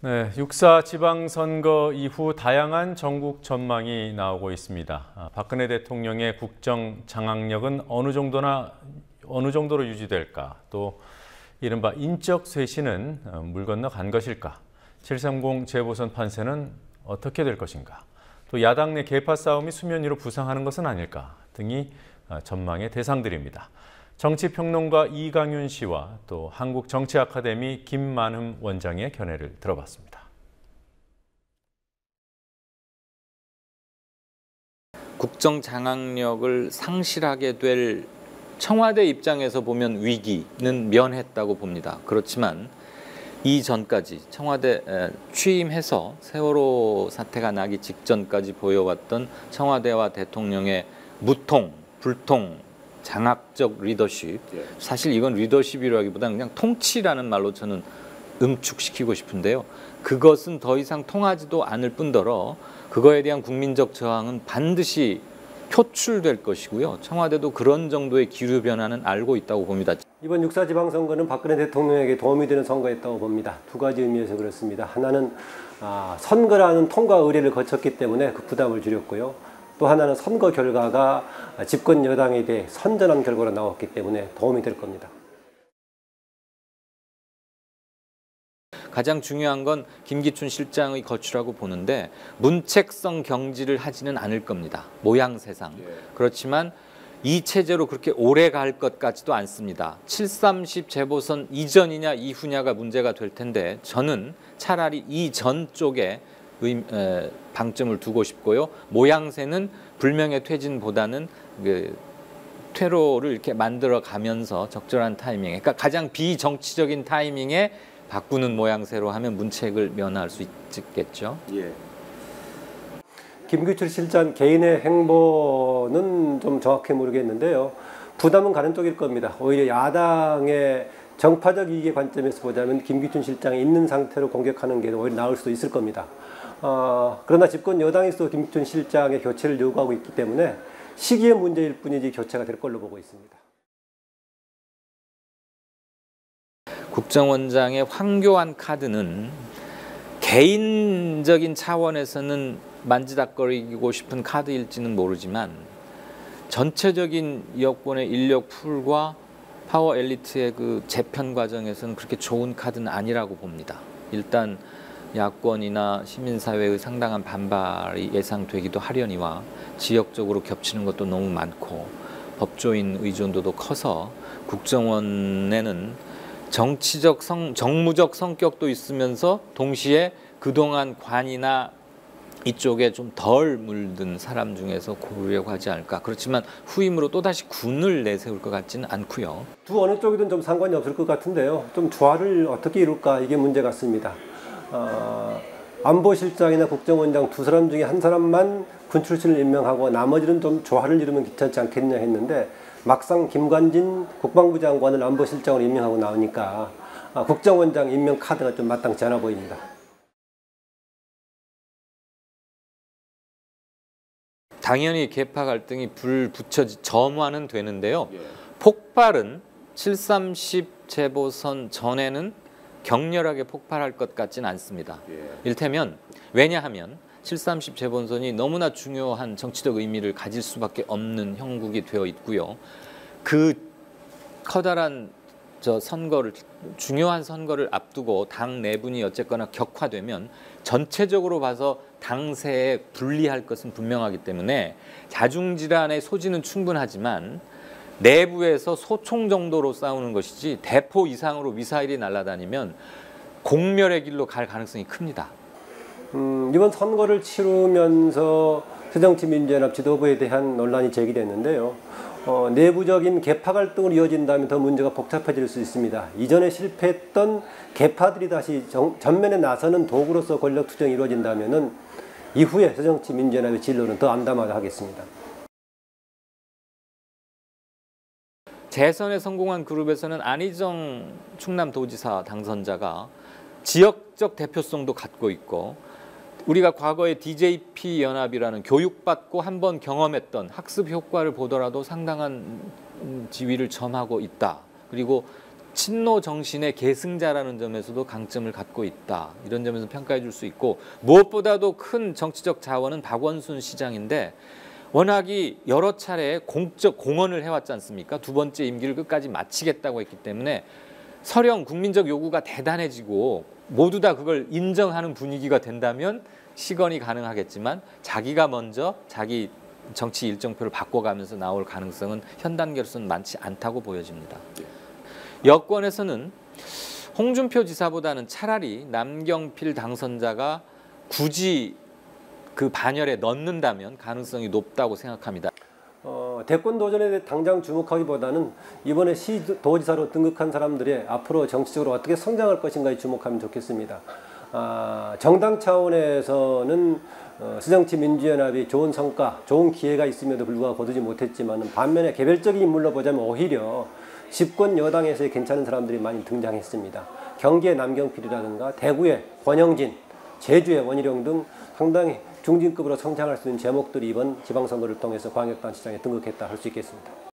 네, 6.4 지방선거 이후 다양한 전국 전망이 나오고 있습니다. 박근혜 대통령의 국정 장악력은 어느 정도로 유지될까? 또 이른바 인적 쇄신은 물 건너 간 것일까? 730 재보선 판세는 어떻게 될 것인가? 또 야당 내 계파 싸움이 수면 위로 부상하는 것은 아닐까? 등이 전망의 대상들입니다. 정치평론가 이강윤 씨와 또 한국정치아카데미 김만흠 원장의 견해를 들어봤습니다. 국정 장악력을 상실하게 될 청와대 입장에서 보면 위기는 면했다고 봅니다. 그렇지만 이전까지 청와대 취임해서 세월호 사태가 나기 직전까지 보여왔던 청와대와 대통령의 무통, 불통, 장악적 리더십, 사실 이건 리더십이라기보다는 그냥 통치라는 말로 저는 응축시키고 싶은데요. 그것은 더 이상 통하지도 않을 뿐더러 그거에 대한 국민적 저항은 반드시 표출될 것이고요. 청와대도 그런 정도의 기류 변화는 알고 있다고 봅니다. 이번 6.4 지방선거는 박근혜 대통령에게 도움이 되는 선거였다고 봅니다. 두 가지 의미에서 그렇습니다. 하나는 선거라는 통과 의례를 거쳤기 때문에 그 부담을 줄였고요. 또 하나는 선거 결과가 집권 여당에 대해 선전한 결과로 나왔기 때문에 도움이 될 겁니다. 가장 중요한 건 김기춘 실장의 거취라고 보는데 문책성 경질을 하지는 않을 겁니다. 모양새상. 그렇지만 이 체제로 그렇게 오래 갈 것 같지도 않습니다. 7.30 재보선 이전이냐 이후냐가 문제가 될 텐데 저는 차라리 이전 쪽에 방점을 두고 싶고요. 모양새는 불명예 퇴진보다는 퇴로를 이렇게 만들어 가면서 적절한 타이밍에, 그러니까 가장 비정치적인 타이밍에 바꾸는 모양새로 하면 문책을 면할 수 있겠죠. 예. 김기춘 실장 개인의 행보는 좀 정확히 모르겠는데요. 부담은 가는 쪽일 겁니다. 오히려 야당의 정파적 이익의 관점에서 보자면 김기춘 실장이 있는 상태로 공격하는 게 오히려 나을 수도 있을 겁니다. 그러나 집권 여당에서도 김기춘 실장의 교체를 요구하고 있기 때문에 시기의 문제일 뿐이지 교체가 될 걸로 보고 있습니다. 국정원장의 황교안 카드는 개인적인 차원에서는 만지작거리고 싶은 카드일지는 모르지만 전체적인 여권의 인력 풀과 파워 엘리트의 그 재편 과정에서는 그렇게 좋은 카드는 아니라고 봅니다. 일단 야권이나 시민사회의 상당한 반발이 예상되기도 하려니와 지역적으로 겹치는 것도 너무 많고 법조인 의존도도 커서 국정원에는 정무적 성격도 있으면서 동시에 그동안 관이나 이쪽에 좀 덜 물든 사람 중에서 고르려고 하지 않을까. 그렇지만 후임으로 또다시 군을 내세울 것 같지는 않고요. 두 어느 쪽이든 좀 상관이 없을 것 같은데요. 좀 조화를 어떻게 이룰까 이게 문제 같습니다. 안보실장이나 국정원장 두 사람 중에 한 사람만 군 출신을 임명하고 나머지는 좀 조화를 이루면 괜찮지 않겠냐 했는데 막상 김관진 국방부 장관을 안보실장으로 임명하고 나오니까 국정원장 임명 카드가 좀 마땅치 않아 보입니다. 당연히 계파 갈등이 점화는 되는데요. 폭발은 7.30 재보선 전에는 격렬하게 폭발할 것 같지는 않습니다. 이를테면 왜냐하면 7.30 재보선이 너무나 중요한 정치적 의미를 가질 수밖에 없는 형국이 되어 있고요. 그 커다란 중요한 선거를 앞두고 당 내분이 어쨌거나 격화되면 전체적으로 봐서 당세에 불리할 것은 분명하기 때문에 자중질환의 소지는 충분하지만 내부에서 소총 정도로 싸우는 것이지 대포 이상으로 미사일이 날아다니면 공멸의 길로 갈 가능성이 큽니다. 이번 선거를 치르면서 새정치민주연합 지도부에 대한 논란이 제기됐는데요. 내부적인 계파 갈등으로 이어진다면 더 문제가 복잡해질 수 있습니다. 이전에 실패했던 계파들이 다시 전면에 나서는 도구로서 권력 투쟁이 이루어진다면 이후에 새정치민주연합의 진로는 더 암담하겠습니다. 재선에 성공한 그룹에서는 안희정 충남도지사 당선자가 지역적 대표성도 갖고 있고 우리가 과거에 DJP 연합이라는 교육받고 한번 경험했던 학습 효과를 보더라도 상당한 지위를 점하고 있다. 그리고 친노 정신의 계승자라는 점에서도 강점을 갖고 있다. 이런 점에서 평가해 줄 수 있고, 무엇보다도 큰 정치적 자원은 박원순 시장인데 워낙이 여러 차례 공적 공언을 해왔지 않습니까? 두 번째 임기를 끝까지 마치겠다고 했기 때문에 설령 국민적 요구가 대단해지고 모두 다 그걸 인정하는 분위기가 된다면 시건이 가능하겠지만, 자기가 먼저 자기 정치 일정표를 바꿔가면서 나올 가능성은 현 단계로서는 많지 않다고 보여집니다. 여권에서는 홍준표 지사보다는 차라리 남경필 당선자가 굳이 그 반열에 넣는다면 가능성이 높다고 생각합니다. 대권 도전에 당장 주목하기보다는 이번에 시도지사로 등극한 사람들이 앞으로 정치적으로 어떻게 성장할 것인가에 주목하면 좋겠습니다. 정당 차원에서는 새정치민주연합이 좋은 성과, 좋은 기회가 있음에도 불구하고 거두지 못했지만, 반면에 개별적인 인물로 보자면 오히려 집권 여당에서의 괜찮은 사람들이 많이 등장했습니다. 경기의 남경필이라든가 대구의 권영진, 제주의 원희룡 등 상당히 중진급으로 성장할 수 있는 제목들이 이번 지방선거를 통해서 광역단체장에 등극했다 할 수 있겠습니다.